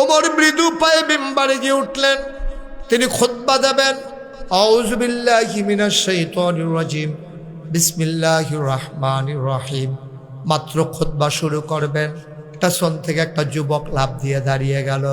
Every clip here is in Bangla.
ওমর মৃদু পায়ে মিম্বারে গিয়ে উঠলেন, তিনি খুতবা দেবেন। আউযু বিল্লাহি মিনাশ শাইতানির রাজিম, বিসমিল্লাহির রহমানির রহিম। মাত্র খুতবা শুরু করবেন, পেছন থেকে একটা যুবক লাফ দিয়ে দাঁড়িয়ে গেল।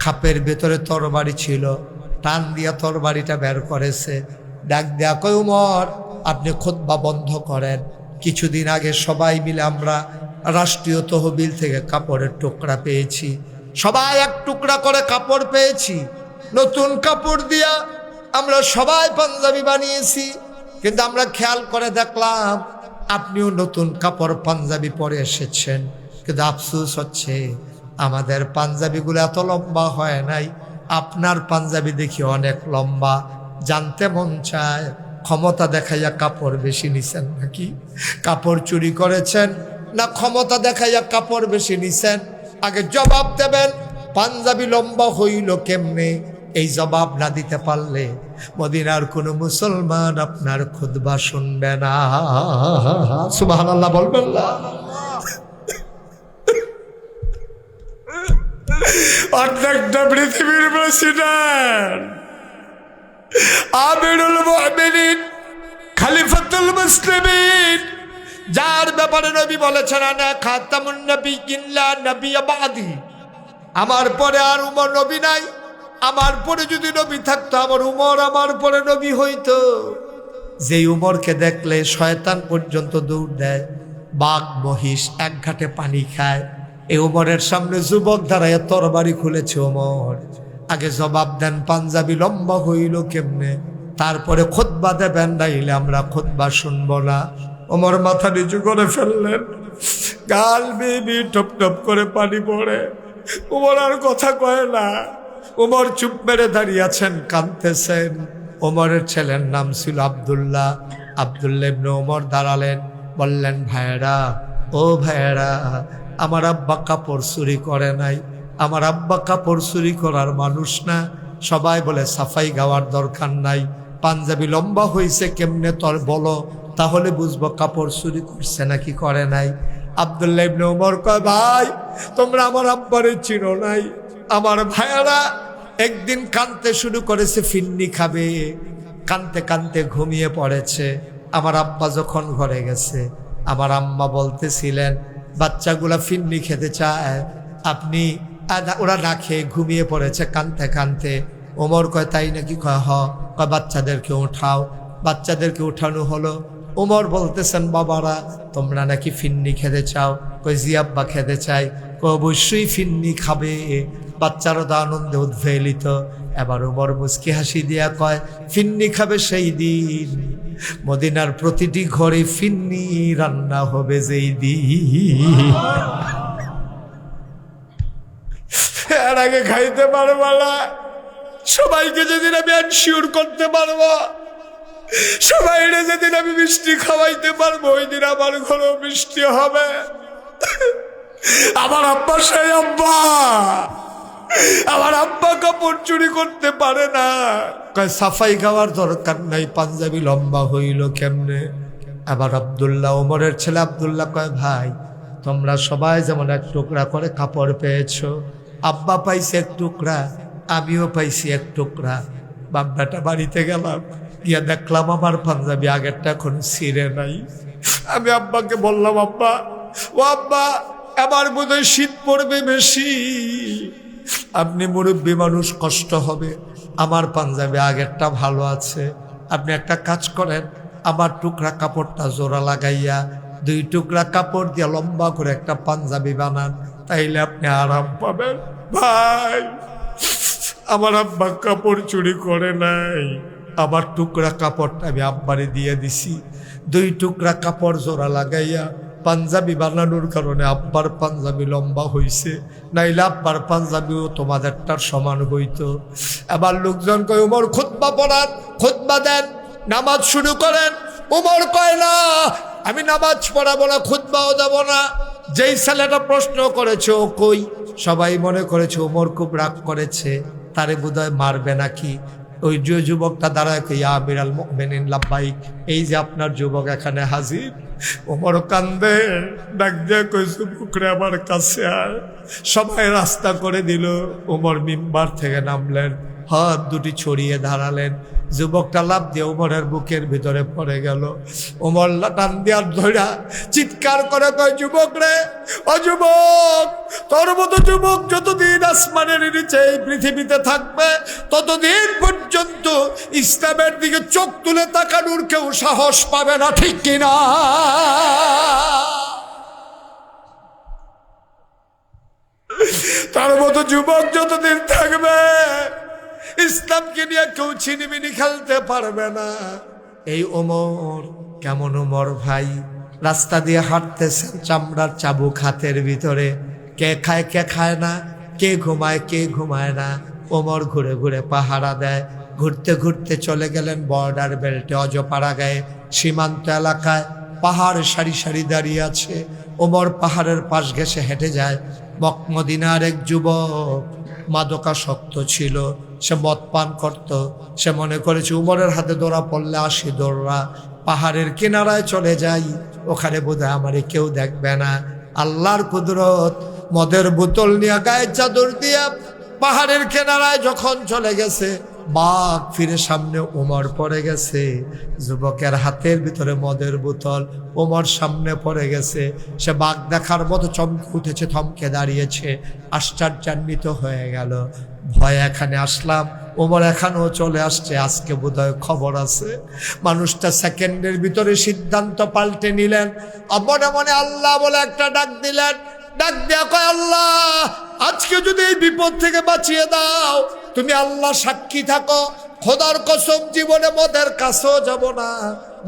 খাপের ভেতরে তরবারি ছিল, টান দিয়া তরবারিটা বের করেছে। ডাক দেয়া কয়, ওমর আপনি খুতবা বন্ধ করেন। কিছুদিন আগে সবাই মিলে আমরা রাষ্ট্রীয় তহবিল থেকে কাপড়ের টুকরা পেয়েছি, সবাই এক টুকরা করে কাপড় পেয়েছি। নতুন কাপড় দিয়া আমরা সবাই পাঞ্জাবি বানিয়েছি, কিন্তু আমরা খেয়াল করে দেখলাম আপনিও নতুন কাপড় পাঞ্জাবি পরে এসেছেন, কিন্তু আফসোস হচ্ছে আমাদের পাঞ্জাবিগুলো এত লম্বা হয় নাই, আপনার পাঞ্জাবি দেখি অনেক লম্বা। জানতে মন চায় ক্ষমতা দেখাইয়া কাপড় বেশি নিছেন নাকি? কাপড় চুরি করেছেন না ক্ষমতা দেখাইয়া কাপড় বেশি নিছেন? আগে জবাব দেবেন, পাঞ্জাবি লম্বা হইল কেমনে? এই জবাব না দিতে পারলে মদিনার কোনো মুসলমান আপনার খুতবা শুনবে না। সুবহানাল্লাহ বলবেন না? অর্ধেকটা পৃথিবীর প্রেসিডেন্ট, আমিরুল মুমিনিন, খলিফাতুল মুসলিমিন, যার ব্যাপারে নবী বলেছেন আনা খাতামুন নাবিয়্যিন লা নাবিয়্যা বাদি, আমার পরে আর উমর নবী নাই, আমার পরে যদি নবী থাকতো আমার উমর আমার পরে নবী হইতো। যেই উমরকে দেখলে শয়তান পর্যন্ত দৌড় দেয়, বাঘ মহিষ এক ঘাটে পানি খায়, এই উমরের সামনে যুবক দাঁড়ায় তরবারি খুলেছে। ওমর আগে জবাব দেন, পাঞ্জাবি লম্বা হইল কেমনে, তারপরে খুতবা দেবেন, নাইলে আমরা খুতবা শুনবো না। ওমর মাথা নিচু করে ফেললেন, গাল বেবি টপ টপ করে পানি পড়ে। ওমর আর কথা কয় না, ওমর চুপ মেরে দাঁড়িয়ে আছেন, কাঁদতেছেন। ওমরের ছেলের নাম ছিল আব্দুল্লাহ। আব্দুল্লাহ ইবনে ওমর দাঁড়ালেন, বললেন, ভাইয়েরা, ও ভাইয়েরা, আমার আব্বা কাপড় চুরি করে নাই, আমার আব্বা কাপড় চুরি করার মানুষ না। সবাই বলে সাফাই গাওয়ার দরকার নাই, পাঞ্জাবি লম্বা হয়েছে কেমনে তোর বলো, তাহলে বুঝবো কাপড় চুরি করছে নাকি করে নাই। আব্দুল্লাহ ইবনে ওমর কয়, ভাই তোমরা আমার আব্বারে চিনো নাই। আমার ভাইয়ারা একদিন কাঁদতে শুরু করেছে, ফিন্নি খাবে, কাঁদতে কাঁদতে ঘুমিয়ে পড়েছে। আমার আব্বা যখন ঘরে গেছে, আমার আম্মা বলতেছিলেন বাচ্চাগুলা ফিন্নি খেতে চায়, আপনি ওরা না খেয়ে ঘুমিয়ে পড়েছে কাঁদতে কাঁদতে। ওমর কয়, তাই নাকি? কয় বাচ্চাদেরকে উঠাও। বাচ্চাদেরকে উঠানো হলো। ওমর বলতেছেন, বাবারা তোমরা নাকি ফিন্নি খেতে চাও? কয়, জি আব্বা খেতে চাই। কয়, অবশ্যই ফিন্নি খাবে। বাচ্চারা তো আনন্দে উদ্বেলিত। এবার ওমর মুচকি হাসি দিয়া কয়, ফিন্নি খাবে সেই দিন মদিনার প্রতিটি ঘরে ফিন্নি রান্না হবে যেই দিন। এর আগে খাইতে পারবো না, সবাইকে যেদিন আমি এনশিওর করতে পারবো, সবাই যেদিন আমি মিষ্টি খাওয়াইতে পারবো, ওই দিন আমার ঘরেও মিষ্টি হবে। আমার আব্বা সেই আব্বা, আমার আব্বা কাপড় চুরি করতে পারে না। কয়, সাফাই খাওয়ার দরকার নাই, পাঞ্জাবি লম্বা হইল কেমনে? আবার আব্দুল্লাহ, ওমরের ছেলে আব্দুল্লাহ কয়, ভাই তোমরা সবাই যেমন এক টুকরা করে কাপড় পেয়েছো, আব্বা পাইছে এক টুকরা, আমিও পাইছি এক টুকরা। বাব্বাটা বাড়িতে গেলাম, গিয়া দেখলাম আমার পাঞ্জাবি আগেরটা এখন ছিঁড়ে নাই। আমি আব্বাকে বললাম, আব্বা, ও আব্বা, আমার বোধহয় শীত পড়বে বেশি, আপনি মুরব্বী মানুষ, কষ্ট হবে, আমার পাঞ্জাবি আগেরটা ভালো আছে, আপনি একটা কাজ করেন, আমার টুকরা কাপড়টা জোড়া লাগাইয়া 2 টুকরা কাপড় দিয়ে লম্বা করে একটা পাঞ্জাবি বানান, তাইলে আপনি আরাম পাবেন। ভাই আমার আব্বা কাপড় চুরি করে নাই, আমার টুকরা কাপড়টা আমি আব্বারে দিয়ে দিছি। 2 টুকরা কাপড় জোড়া লাগাইয়া পাঞ্জাবি বানানোর কারণে আব্বার পাঞ্জাবি লম্বা হইছে, নাইলে আব্বার পাঞ্জাবিও তোমাদেরটার সমান হইতো। এবার লোকজন কয়, ওমর খুতবা পড়ান, খুতবা দেন, নামাজ শুরু করেন। ওমর কয়, না, আমি নামাজ পড়াবো না, খুতবাও দেব না। যেই ছেলেটা প্রশ্ন করেছে ও কই? সবাই মনে করেছে ওমর খুব রাগ করেছে, তারে বোধহয় মারবে নাকি। ওই যে যুবকটা দাঁড়ায় ইয়া আমিরাল মুমিনিন লাব্বাইক, এই যে আপনার যুবক এখানে হাজির। ওমর কান্দে, ডাক দিয়ে কই যুবকরে আমার কাছে আয়। সবাই রাস্তা করে দিল। ওমর মিম্বার থেকে নামলেন, হাত দুটি ছড়িয়ে দাঁড়ালেন। যুবকটা লাফ দিয়ে ওমরের বুকের ভিতরে পড়ে গেল। ওমর টান দেওয়ার ধরা চিৎকার করে কয়, যুবক রে, ও যুবক, তোর মতো যুবক যতদিন আসমানের নিচে এই পৃথিবীতে থাকবে ততদিন পর্যন্ত ইসলামের দিকে চোখ তুলে তাকানোর কেউ সাহস পাবে না, ঠিক কিনা? তার মতো যুবক যতদিন থাকবে ইসলামকে নিয়ে কেউ ছিনিমিনি খেলতে পারবে না। এই ওমর কেমন ওমর ভাই, রাস্তা দিয়ে হাঁটতেছেন চামড়ার চাবুক হাতের ভিতরে, কে খায় কে খায় না, কে ঘুমায় না। ওমর ঘুরে ঘুরে পাহারা দেয়। ঘুরতে ঘুরতে চলে গেলেন বর্ডার বেল্টে, অজপাড়া গায়ে সীমান্ত এলাকায়। পাহাড় সারি সারি দাঁড়িয়ে আছে। ওমর পাহাড়ের পাশ ঘেঁষে হেঁটে যায়। মদিনার এক যুবক মাদকাসক্ত ছিল, সে মদ পান করত। সে মনে করেছে উমরের হাতে ধরা পড়লে আসি দৌড়া, পাহাড়ের কিনারায় চলে যাই, ওখানে বোধহয় আমারে কেউ দেখবে না। আল্লাহর কুদরত, মদের বোতল নিয়ে গায়ে চাদর দিয়া পাহাড়ের কিনারায় যখন চলে গেছে, বাঘ ফিরে সামনে ওমর পড়ে গেছে। যুবকের হাতের ভিতরে মদের বোতল, ওমর সামনে পড়ে গেছে। সে বাঘ দেখার মতো চমকে উঠেছে, থমকে দাঁড়িয়েছে, আশ্চর্যান্বিত হয়ে গেল। ভয় এখানে আসলাম, ওমর এখানেও চলে আসছে, আজকে বোধহয় খবর আছে। মানুষটা সেকেন্ডের ভিতরে সিদ্ধান্ত পাল্টে নিলেন। মনে মনে আল্লাহ বলে একটা ডাক দিলেন। ডাক দেয়া কয়, আল্লাহ আজকে যদি এই বিপদ থেকে বাঁচিয়ে দাও, তুমি আল্লাহ সাক্ষী থাকো, খোদার কসম জীবনে মদের কাছেও যাব না,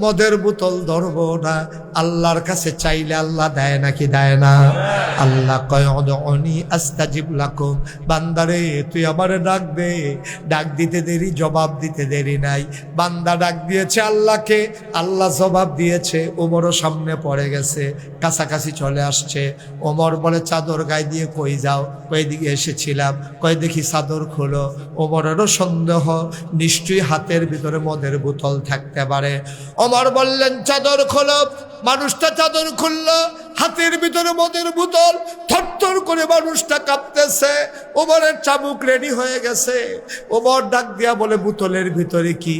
মদের বোতল ধরবো না। আল্লাহর কাছে চাইলে আল্লাহ দেয় নাকি দেয় না? আল্লাহ কয়, উদউনি আস্তাজিব লাকুম, বান্দারে তুই আমারে ডাক দে। ডাক দিতে দেরি, জবাব দিতে দেরি নাই। বান্দা ডাক দিয়েছে আল্লাহকে, আল্লাহ জবাব দিয়েছে। ওমরও সামনে পড়ে গেছে, কাছাকাছি চলে আসছে। ওমর বলে, চাদর গায়ে দিয়ে কই যাও? কই দিকে এসেছিলাম। কই দেখি চাদর খোলো। ওমরেরও সন্দেহ, নিশ্চয়ই হাতের ভিতরে মদের বোতল থাকতে পারে। ওমর বললেন, চাদর খোলো। মানুষটা চাদর খুললো, হাতের ভিতরে মদের বোতল, থরথর করে মানুষটা কাঁপতেছে। ওমরের চাবুক রেডি হয়ে গেছে। ওমর ডাক দিয়া বলে, বোতলের ভিতরে কি?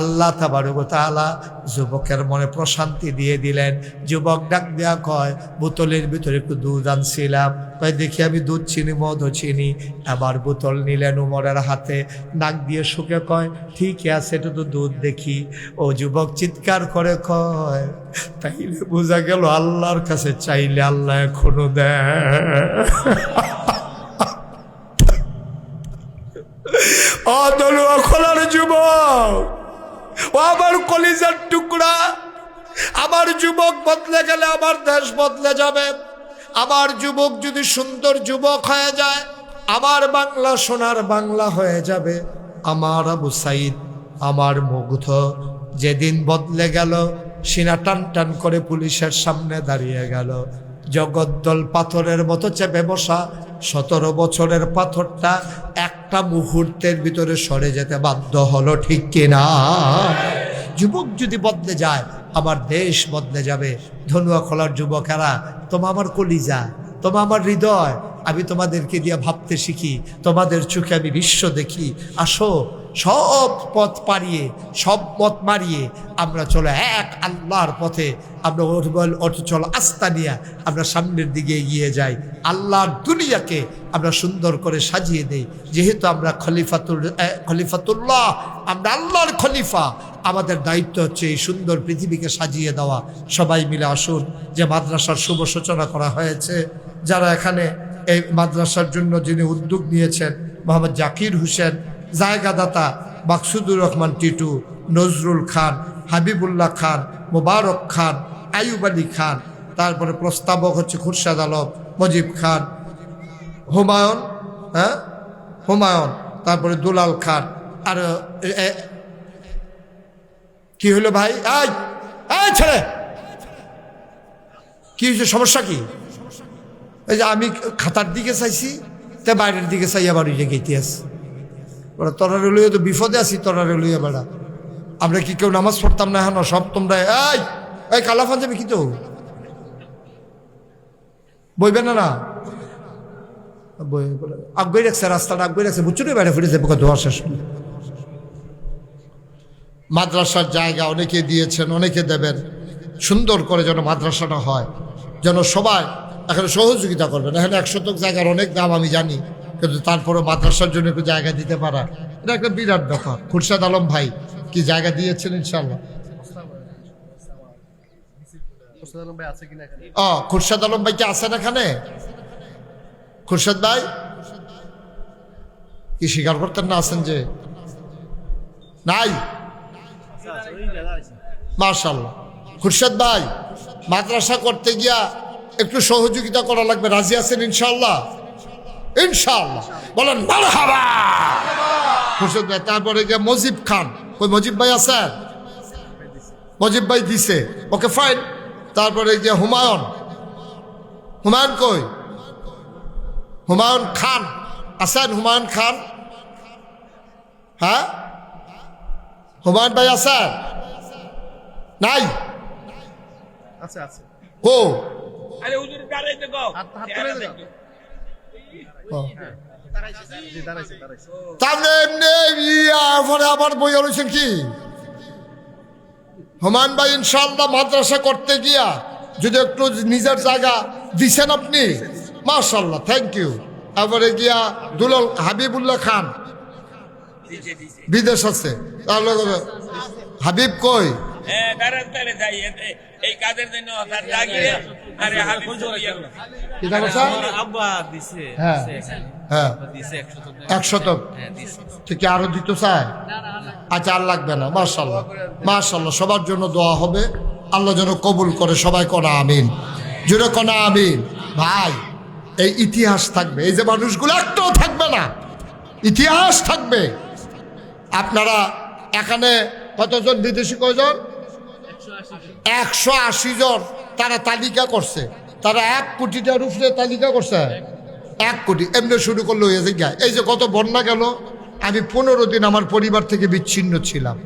আল্লাহ তাবারক ওয়া তাআলা যুবকের মনে প্রশান্তি দিয়ে দিলেন। যুবক ডাক দেয়া কয়, বোতলের ভিতরে একটু দুধ আনছিলাম। কয় দেখি আমি দুধ চিনি, মদও চিনি। আবার বোতল নিলেন উমরের হাতে, নাক দিয়ে শুকে কয়, ঠিকই আছে, এটা তো দুধ দেখি। ও যুবক চিৎকার করে কয়, তাইলে বোঝা গেল আল্লাহর কাছে চাইলে আল্লাহ এখনো দেয়। অদলুয়া খোলার যুবক, ও আমার কলিজার টুকরা, আমার যুবক বদলে গেলে আমার দেশ বদলে যাবে। আমার যুবক যদি সুন্দর যুবক হয়ে যায়, আমার বাংলা সোনার বাংলা হয়ে যাবে। আমার আবু সাইদ, আমার মুগ্ধ যেদিন বদলে গেল, সিনা টান টান করে পুলিশের সামনে দাঁড়িয়ে গেল। জগদ্দল পাথরের মতো চেপে বসা 17 বছরের পাথরটা একটা মুহূর্তের ভিতরে সরে যেতে বাধ্য হলো, ঠিক কিনা? যুবক যদি বদলে যায়, আমার দেশ বদলে যাবে। ধনুয়া খোলার যুবকেরা, তোমা আমার কলিজা, তোমা আমার হৃদয়, আমি তোমাদেরকে দিয়ে ভাবতে শিখি, তোমাদের চোখে আমি বিশ্ব দেখি। আসো, সব পথ পাড়িয়ে, সব পথ মারিয়ে আমরা চলো এক আল্লাহর পথে। আমরা চলো আস্থা নিয়ে আমরা সামনের দিকে এগিয়ে যাই। আল্লাহর দুনিয়াকে আমরা সুন্দর করে সাজিয়ে দেই। যেহেতু আমরা খলিফাতুল্লাহ, আমরা আল্লাহর খলিফা, আমাদের দায়িত্ব হচ্ছে এই সুন্দর পৃথিবীকে সাজিয়ে দেওয়া। সবাই মিলে আসুন। যে মাদ্রাসার শুভ সূচনা করা হয়েছে, যারা এখানে এই মাদ্রাসার জন্য যিনি উদ্যোগ নিয়েছেন, মোহাম্মদ জাকির হোসেন, জায়গাদাতা মাকসুদুর রহমান টিটু, নজরুল খান, হাবিবুল্লাহ খান, মোবারক খান, আইয়ুব আলী খান, তারপরে প্রস্তাবক হচ্ছে খুরশাদ আলম, মজিব খান, হুমায়ুন, তারপরে দুলাল খান। আর কি হলো ভাই? এই ছেলে, কি হয়েছে? সমস্যা কি? এই যে আমি খাতার দিকে চাইছি, তা বাইরের দিকে চাই, আবার ওই জায়গায় ইতিহাস। ওরা তোরারে লইয়া তো বিপদে আছি, তোরারে লইয়া বেড়া। আমরা কি কেউ নামাজ পড়তাম না? হ্যাঁ সব তোমরা এই কালা পাঞ্জাবি কি তো বইবে না না আগ্গই রাখছে, রাস্তাটা আগ্গই রাখছে, বুঝছো না? বেড়া ফিরেছে পোকা ধোয়া শেষ। মাদ্রাসার জায়গা অনেকে দিয়েছেন, অনেকে দেবেন। সুন্দর করে যেন মাদ্রাসাটা হয়, যেন সবাই এখানে সহযোগিতা করবেন। এখানে 1 শতক জায়গার অনেক দাম আমি জানি, কিন্তু তারপরে মাদ্রাসার জন্য একটু জায়গা দিতে পারা এটা একটা বিরাট ব্যাপার। খুরশেদ আলম ভাই কি জায়গা দিয়েছেন ইনশাল্লাহ? খুরশেদ আলম ভাই কি আছেন এখানে? খুরশেদ ভাই কি স্বীকার করতেন না আছেন যে? নাই? মাশাআল্লাহ। খুরশেদ ভাই মাদ্রাসা করতে গিয়া একটু সহযোগিতা করা লাগবে, রাজি আছেন ইনশাআল্লাহ? ইনশাআল্লাহ বলেন মারহাবা। খুরশেদ ভাই, তারপরে গিয়া মজিব খান, ওই মজিব ভাই আছেন? মজিব ভাই দিছে, ওকে ফাইন। তারপরে গিয়া হুমায়ুন, হুমায়ুন কই? হুমায়ুন খান আছেন? হুমায়ুন খান, হ্যাঁ হুমায়ুন ভাই আছেন? নাই? আচ্ছা আচ্ছা ও আরে হুজুর দাঁড়াইতে গো তাহলে এমনি পরে আবার বই রয়েছেন কি? হুমায়ুন ভাই ইনশাআল্লাহ মাদ্রাসা করতে গিয়া যদি একটু নিজের জায়গা দিছেন আপনি, মাশাআল্লাহ, থ্যাংক ইউ। তারপরে গিয়া দুলাল হাবিবুল্লাহ খান বিদেশ আছে, তাহলে হাবিব কই? এই কাজের জন্য আরে হ্যাঁ হ্যাঁ 1 শতক থেকে আরো দিত চায়? আচ্ছা আর লাগবে না। মাশাআল্লাহ মাশাআল্লাহ, সবার জন্য দোয়া হবে, আল্লাহ যেন কবুল করে। সবাই কনা আমিন, জোরে কনা আমিন। ভাই এই ইতিহাস থাকবে, এই যে মানুষগুলো একটাও থাকবে না, ইতিহাস থাকবে। আপনারা এখানে কতজন বিদেশি, কয়জন? 180 জন তারা তালিকা করছে, তারা 1 কোটিটার উপরে তালিকা করছে। 1 কোটি এমনি শুরু করলো হয়ে যায়। এই যে কত বন্যা গেল, আমি 15 দিন আমার পরিবার থেকে বিচ্ছিন্ন ছিলাম।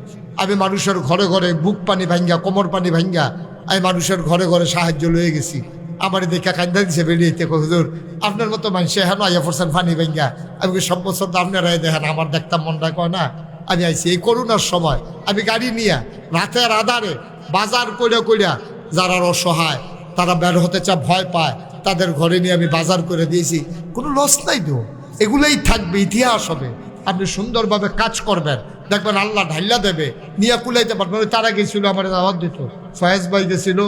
আমি মানুষের ঘরে ঘরে বুক পানি ভাঙ্গা, কোমর পানি ভাঙ্গা আমি মানুষের ঘরে ঘরে সাহায্য লয়ে গেছি। আমার দেখে কান্দা দিছে বেরিয়েতে, হুজুর আপনার মতো মানুষে হ্যাঁ আইয়া পড়ছেন পানি ভাঙ্গা। আমি সব বছর তো আপনারাই দেখেন, আমার দেখতাম মনটা কয় না। আমি আইছি এই করোনার সময়, আমি গাড়ি নিয়ে রাতের আধারে বাজার কইরা কইরা যারা অসহায়, তারা বের হতে চা ভয় পায়, তাদের ঘরে নিয়ে আমি বাজার করে দিয়েছি। কোনো লস নাই তো, এগুলোই থাকবে, ইতিহাস হবে। আপনি সুন্দরভাবে কাজ করবেন, দেখবেন আল্লাহ ঢাইলা দেবে, নিয়ে কুলাইতে পারবেন। ওই তারা গেছিল, আমার দাওয়াত দিত, ফয়েজ ভাই গেছিল,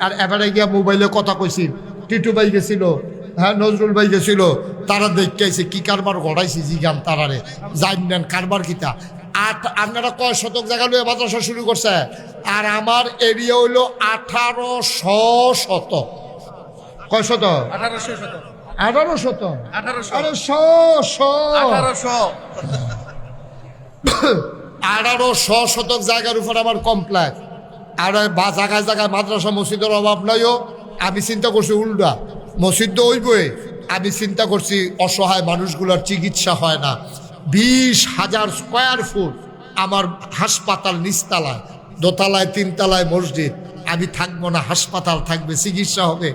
আর এবারে গিয়া মোবাইলে কথা কইছিল, টিটু ভাই গেছিল, হ্যাঁ নজরুল ভাই গেছিল। তারা দেখতে কি কারবার গড়াইছি জিগান তারারে, জানেন কারবার কিতা। আপনারা কয় শতক জায়গা লইয়া মাদ্রাসা শুরু করছে? আর আমার এরিয়া হইল 1800 শতক। কয় শতক? 1800 শতক। 1800 শতক জায়গার উপর আমার কমপ্লেক্স। আর জায়গায় জায়গায় মাদ্রাসা মসজিদের অভাব নয়ও। আমি চিন্তা করছি উল্টা, মসজিদ তো ওইবই। আমি চিন্তা করছি অসহায় মানুষগুলোর চিকিৎসা হয় না। 20,000 স্কোয়ার ফুট আমার হাসপাতাল, নিচতলায়, দোতলায়, 3 তলায় মসজিদ। আমি থাকবো না, হাসপাতাল থাকবে, চিকিৎসা হবে।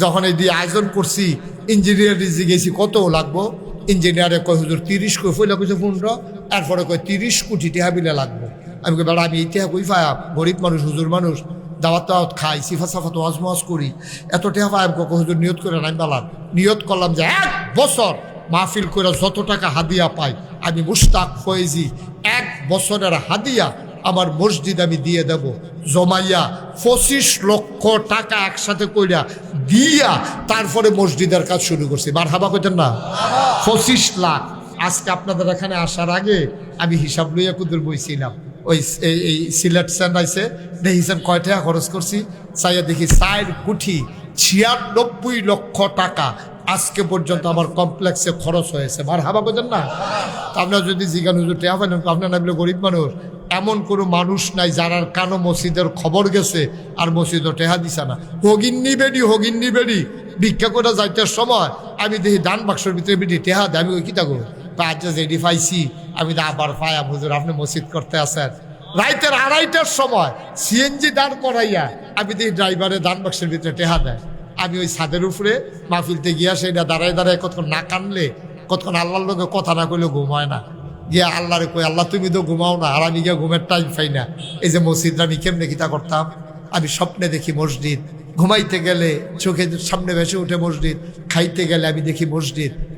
যখন এই দিয়ে আয়োজন করছি, ইঞ্জিনিয়ার গেছি কত লাগবো, ইঞ্জিনিয়ারে কয় হুজুর 30 কোটি, পয়লা কইছে 15, এরপরে কয় 30 কোটি টাকা বিলে লাগবো। আমি কই বেড়া আমি ইতিহাস কই পাই, গরিব মানুষ, হুজুর মানুষ, দাওয়াত টাওয়াত খাই, সিফা সাফাত ওয়াজ মাজ করি, এত টাকা পাই। আমি হুজুর নিয়ত করে নাই বেলার নিয়ত করলাম যে 1 বছর মাহফিল করে যত টাকা হাদিয়া পাই, আমি মুশতাক ফয়েজি 1 বছরের হাদিয়া আমার মসজিদ আমি দিয়ে দেব। জমাইয়া 25 লক্ষ টাকা একসাথে কইরা দিয়া তারপরে মসজিদের কাজ শুরু করছি। মারহাবা কইতেন না? 25 লাখ। আজকে আপনাদের এখানে আসার আগে আমি হিসাব লইয়া কুদুর বইছিলাম, ওই এই সিলেট সেন্টাইছে দেখিছেন কয় টাকা খরচ করছি, চাইয়া দেখি 4 কোটি 96 লক্ষ টাকা আজকে পর্যন্ত আমার কমপ্লেক্সে খরচ হয়েছে। মারহাবা কইতেন না? আপনারা যদি জিজ্ঞান হুজুর টেহা পাইলেন, আপনার না বলে গরিব মানুষ, এমন কোনো মানুষ নাই যারা কানো মসজিদের খবর গেছে আর মসজিদও টেহা দিছে না। হগিন্নি বেড়ি ভিক্ষা করে যাইতে সময় আমি দেখি দান বাক্সের ভিতরে বেটি টেহা দেয়। আমি ওই কিতা করবো, আচ্ছা যেটি পাইছি আমি তো আবার পায়াম হুজুর আপনি মসজিদ করতে আসেন। রাইতের 2:30টার সময় সিএনজি দাঁড় করাইয়া আমি দেখি ড্রাইভারে দান বাক্সের ভিতরে টেহা দেয়। আমি ওই ছাদের উপরে মাহফিলতে গিয়া সেটা দাঁড়ায় দাঁড়ায় কতক্ষণ না কানলে, কতক্ষণ আল্লাহর লোকে কথা না কইলে ঘুম হয় না। গিয়া আল্লাহরে কই, আল্লাহ তুমি তো ঘুমাও না, আর আমি গিয়া ঘুমের টাইম পাই না। এই যে মসজিদটা আমি কেমনে কিতা করতাম, আমি স্বপ্নে দেখি মসজিদ, ঘুমাইতে গেলে চোখের সামনে ভেসে উঠে মসজিদ, খাইতে গেলে আমি দেখি মসজিদ।